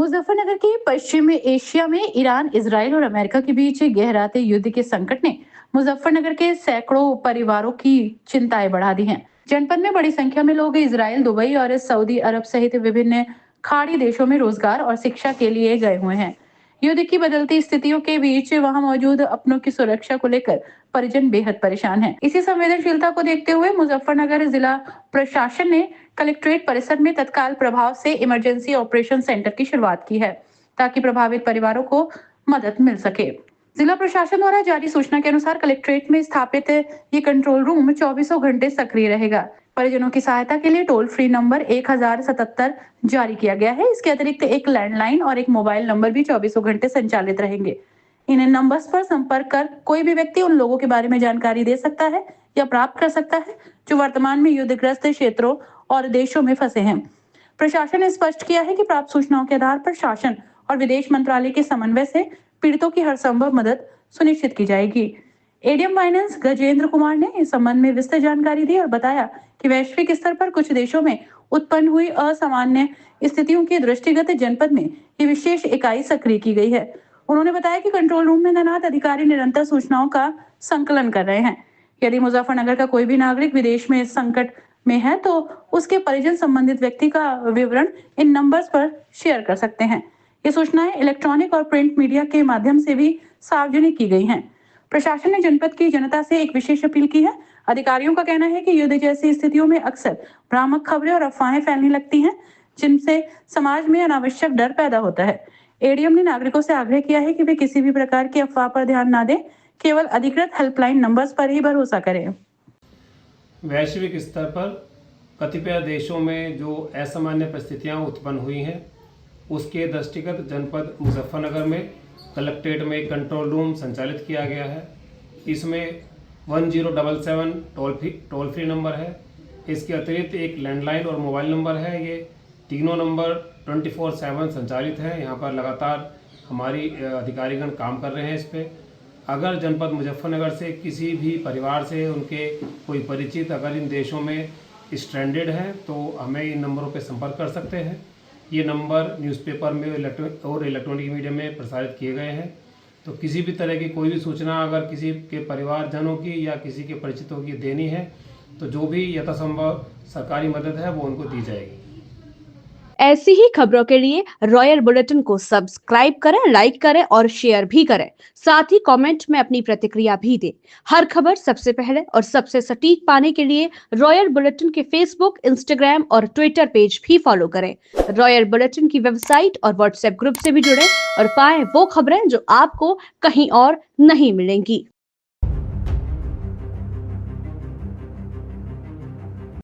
मुजफ्फरनगर के पश्चिमी एशिया में ईरान, इजराइल और अमेरिका के बीच गहराते युद्ध के संकट ने मुजफ्फरनगर के सैकड़ों परिवारों की चिंताएं बढ़ा दी हैं। जनपद में बड़ी संख्या में लोग इजराइल, दुबई और सऊदी अरब सहित विभिन्न खाड़ी देशों में रोजगार और शिक्षा के लिए गए हुए हैं। युद्ध की बदलती स्थितियों के बीच वहां मौजूद अपनों की सुरक्षा को लेकर परिजन बेहद परेशान हैं। इसी संवेदनशीलता को देखते हुए मुजफ्फरनगर जिला प्रशासन ने कलेक्ट्रेट परिसर में तत्काल प्रभाव से इमरजेंसी ऑपरेशन सेंटर की शुरुआत की है, ताकि प्रभावित परिवारों को मदद मिल सके। जिला प्रशासन द्वारा जारी सूचना के अनुसार कलेक्ट्रेट में स्थापित ये कंट्रोल रूम 24 घंटे सक्रिय रहेगा। परिजनों की सहायता के लिए टोल फ्री नंबर 1077 जारी किया गया है। इसके अतिरिक्त एक लैंडलाइन और एक मोबाइल नंबर भी 24 घंटे संचालित रहेंगे। इन नंबर्स पर संपर्क कर कोई भी व्यक्ति उन लोगों के बारे में जानकारी दे सकता है या प्राप्त कर सकता है जो वर्तमान में युद्धग्रस्त क्षेत्रों और देशों में फंसे हैं। प्रशासन ने स्पष्ट किया है कि प्राप्त सूचनाओं के आधार पर शासन और विदेश मंत्रालय के समन्वय से पीड़ितों की हर संभव मदद सुनिश्चित की जाएगी। एडीएम फाइनेंस गजेंद्र कुमार ने इस संबंध में विस्तृत जानकारी दी और बताया कि वैश्विक स्तर पर कुछ देशों में उत्पन्न हुई असामान्य स्थितियों के दृष्टिगत जनपद में ये विशेष इकाई सक्रिय की गई है। उन्होंने बताया कि कंट्रोल रूम में तैनात अधिकारी निरंतर सूचनाओं का संकलन कर रहे हैं। यदि मुजफ्फरनगर का कोई भी नागरिक विदेश में इस संकट में है तो उसके परिजन संबंधित व्यक्ति का विवरण इन नंबर्स पर शेयर कर सकते हैं। ये सूचनाएं इलेक्ट्रॉनिक और प्रिंट मीडिया के माध्यम से भी सार्वजनिक की गई हैं। प्रशासन ने जनपद की जनता से एक विशेष अपील की है। अधिकारियों का कहना है कि युद्ध जैसी स्थितियों में अक्सर भ्रामक खबरें और अफवाहें फैलने लगती हैं, जिनसे समाज में अनावश्यक डर पैदा होता है। एडीएम ने नागरिकों से आग्रह किया है कि वे किसी भी प्रकार की अफवाह पर ध्यान न दें, केवल अधिकृत हेल्पलाइन नंबर्स पर ही भरोसा करें। वैश्विक स्तर पर कतिपय देशों में जो असामान्य परिस्थितियां उत्पन्न हुई हैं, उसके दृष्टिगत जनपद मुजफ्फरनगर में कलेक्ट्रेट में कंट्रोल रूम संचालित किया गया है। इसमें 1077 टोल फ्री नंबर है। इसके अतिरिक्त एक लैंडलाइन और मोबाइल नंबर है। ये तीनों नंबर 24/7 संचालित हैं। यहाँ पर लगातार हमारी अधिकारीगण काम कर रहे हैं इस पर। अगर जनपद मुजफ्फरनगर से किसी भी परिवार से उनके कोई परिचित अगर इन देशों में स्ट्रैंडेड हैं तो हमें इन नंबरों पर संपर्क कर सकते हैं। ये नंबर न्यूज़पेपर में और इलेक्ट्रॉनिक मीडिया में प्रसारित किए गए हैं। तो किसी भी तरह की कोई भी सूचना अगर किसी के परिवारजनों की या किसी के परिचितों की देनी है तो जो भी यथासंभव सरकारी मदद है वो उनको दी जाएगी। ऐसी ही खबरों के लिए रॉयल बुलेटिन को सब्सक्राइब करें, लाइक करें और शेयर भी करें। साथ ही कमेंट में अपनी प्रतिक्रिया भी दें। हर खबर सबसे पहले और सबसे सटीक पाने के लिए रॉयल बुलेटिन के फेसबुक, इंस्टाग्राम और ट्विटर पेज भी फॉलो करें। रॉयल बुलेटिन की वेबसाइट और व्हाट्सएप ग्रुप से भी जुड़ें और पाएं वो खबरें जो आपको कहीं और नहीं मिलेंगी।